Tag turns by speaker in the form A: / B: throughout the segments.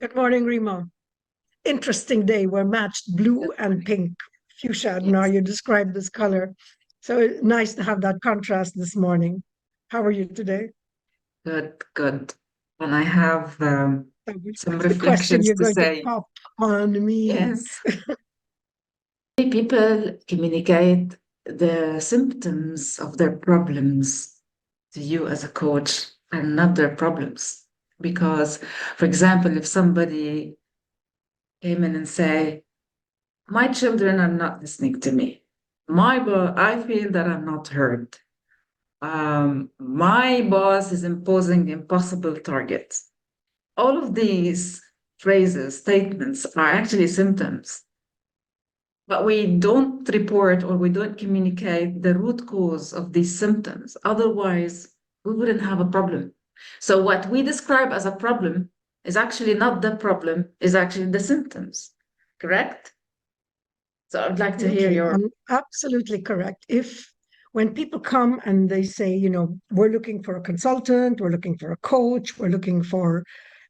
A: Good morning, Rima. Interesting day. We're matched blue
B: Good
A: and
B: morning.
A: pink, fuchsia. Now
B: Yes,
A: you described this color. So nice to have that contrast this morning. How are you today?
B: good, good. And I have some
A: That's the question
B: reflections
A: you're
B: to
A: going to
B: say.
A: pop on me.
B: Yes. People communicate the symptoms of their problems to you as a coach and not their problems. Because, for example, if somebody came in and say, my children are not listening to me. I feel that I'm not heard. My boss is imposing impossible targets. All of these phrases, statements are actually symptoms, but we don't report or we don't communicate the root cause of these symptoms. Otherwise, we wouldn't have a problem. So, what we describe as a problem is actually not the problem, is actually the symptoms. Correct? So, I'd like to hear
A: Absolutely,
B: your.
A: absolutely correct. If when people come and they say, we're looking for a consultant, we're looking for a coach, we're looking for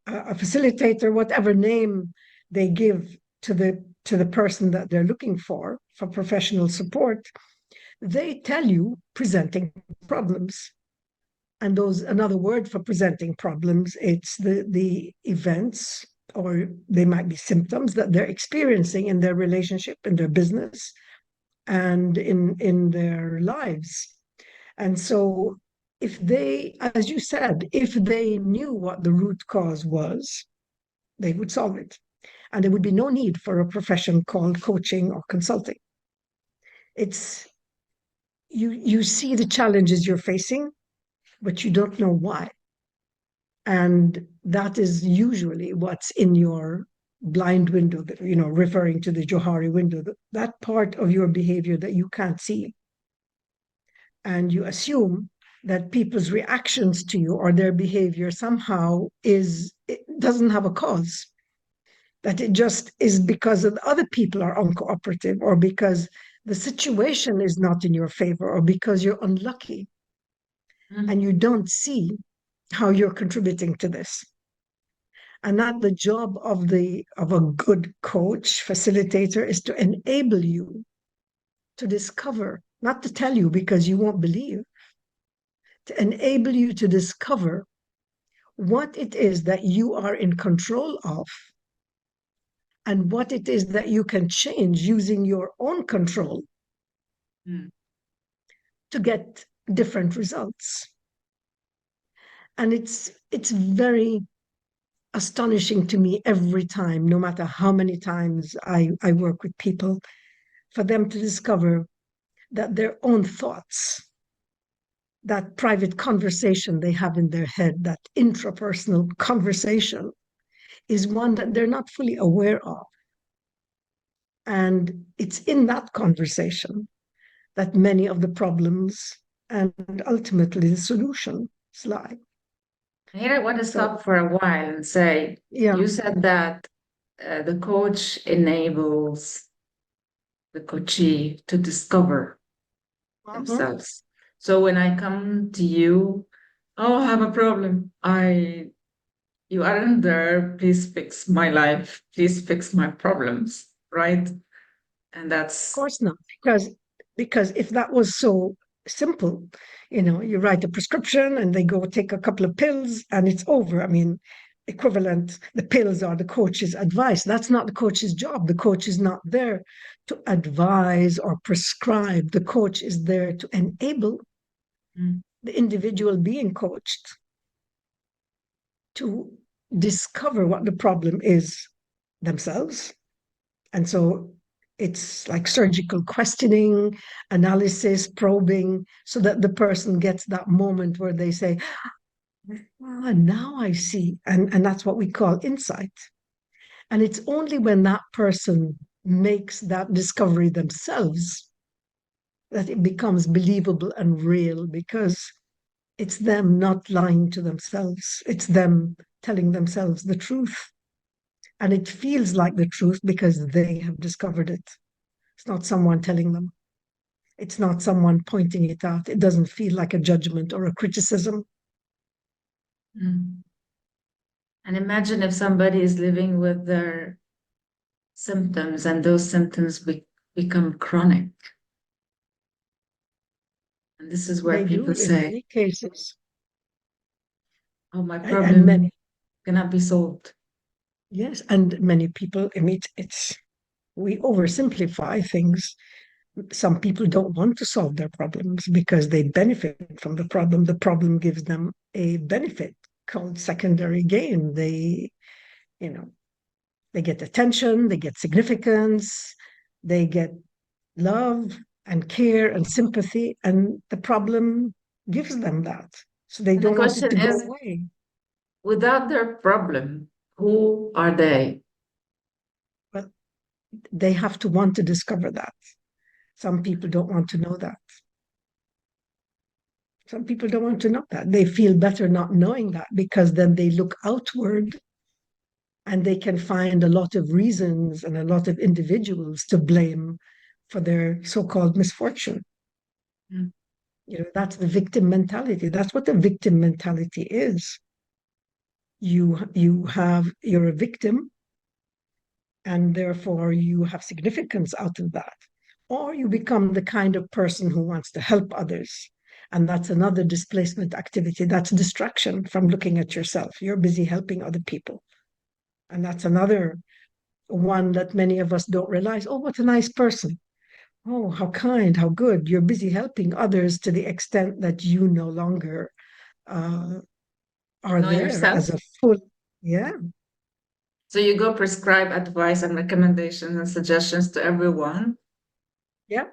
A: a facilitator, whatever name they give to the person that they're looking for professional support, they tell you presenting problems. And those another word for presenting problems, it's the events or they might be symptoms that they're experiencing in their relationship, in their business, and in their lives. And so if they, as you said, if they knew what the root cause was, they would solve it. And there would be no need for a profession called coaching or consulting. It's you see the challenges you're facing, but you don't know why. And that is usually what's in your blind window, referring to the Johari window, that part of your behavior that you can't see. And you assume that people's reactions to you or their behavior somehow it doesn't have a cause, that it just is because of the other people are uncooperative or because the situation is not in your favor or because you're unlucky and
B: Mhm.
A: you don't see how you're contributing to this. And that the job of a good coach facilitator is to enable you to discover, not to tell you because you won't believe, to enable you to discover what it is that you are in control of and what it is that you can change using your own control
B: Mm.
A: to get different results. And it's very astonishing to me every time, no matter how many times I work with people, for them to discover that their own thoughts, that private conversation they have in their head, that intrapersonal conversation, is one that they're not fully aware of. And it's in that conversation that many of the problems and ultimately the solutions lie.
B: Here, I want to
A: So,
B: stop for a while and say,
A: yeah.
B: you said that the coach enables the coachee to discover
A: Mhm.
B: themselves. So when I come to you, oh, I have a problem. You aren't there. Please fix my life. Please fix my problems. Right. And
A: Of
B: that's,
A: course not, because if that was so simple, you write a prescription and they go take a couple of pills and it's over. I mean, equivalent, the pills are the coach's advice. That's not the coach's job. The coach is not there to advise or prescribe. The coach is there to enable
B: mm,
A: the individual being coached to discover what the problem is themselves. And so it's like surgical questioning, analysis, probing, so that the person gets that moment where they say, ah, now I see. And that's what we call insight. And it's only when that person makes that discovery themselves that it becomes believable and real because it's them not lying to themselves. It's them telling themselves the truth. And it feels like the truth because they have discovered it. It's not someone telling them. It's not someone pointing it out. It doesn't feel like a judgment or a criticism.
B: mm. And imagine if somebody is living with their symptoms and those symptoms become chronic. And this is where
A: They
B: people
A: do in
B: say,
A: many cases,
B: oh, my
A: and
B: problem
A: many,
B: cannot be solved.
A: yes, and many people. I mean, it's we oversimplify things. Some people don't want to solve their problems because they benefit from the problem. The problem gives them a benefit called secondary gain. You know, they get attention, they get significance, they get love and care and sympathy, and the problem gives them that. So they
B: And the
A: don't want it
B: question
A: to go
B: is,
A: away.
B: without their problem, who are they?
A: But they have to want to discover that. Some people don't want to know that. Some people don't want to know that. They feel better not knowing that because then they look outward and they can find a lot of reasons and a lot of individuals to blame for their so-called misfortune.
B: Mm.
A: That's the victim mentality. That's what the victim mentality is. You're a victim, and therefore you have significance out of that. Or you become the kind of person who wants to help others. And that's another displacement activity. That's distraction from looking at yourself. You're busy helping other people. And that's another one that many of us don't realize. Oh, what a nice person. Oh, how kind, how good. You're busy helping others to the extent that you no longer uh, are
B: Know
A: there
B: yourself.
A: as a full, yeah,
B: So you go prescribe advice and recommendations and suggestions to everyone,
A: yeah.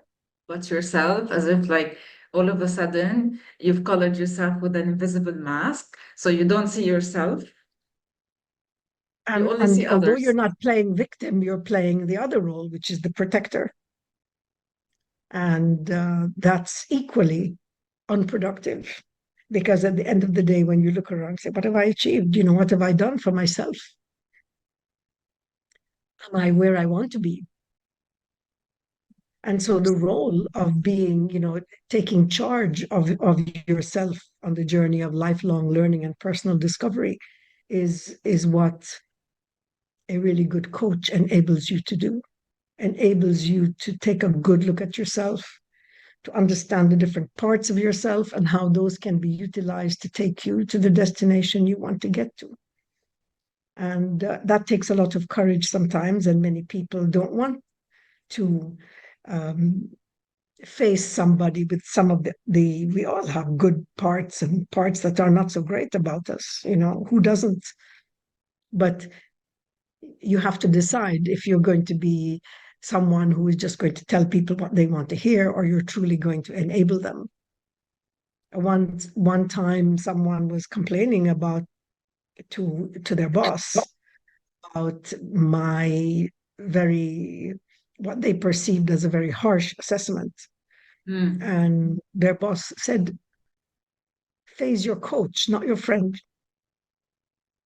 B: but yourself, as if like all of a sudden you've colored yourself with an invisible mask. So you don't see yourself, you
A: And,
B: only see
A: and although you're
B: others.
A: not playing victim, you're playing the other role, which is the protector. And that's equally unproductive because at the end of the day, when you look around and say, what have I achieved? What have I done for myself? Am I where I want to be? And so the role of being, taking charge of yourself on the journey of lifelong learning and personal discovery is what a really good coach enables you to do, enables you to take a good look at yourself, to understand the different parts of yourself and how those can be utilized to take you to the destination you want to get to. And that takes a lot of courage sometimes, and many people don't want to um, face somebody with some of we all have good parts and parts that are not so great about us, who doesn't? But you have to decide if you're going to be someone who is just going to tell people what they want to hear, or you're truly going to enable them. One time someone was complaining about to their boss about my very what they perceived as a very harsh assessment.
B: Mm.
A: And their boss said, Faye's your coach, not your friend.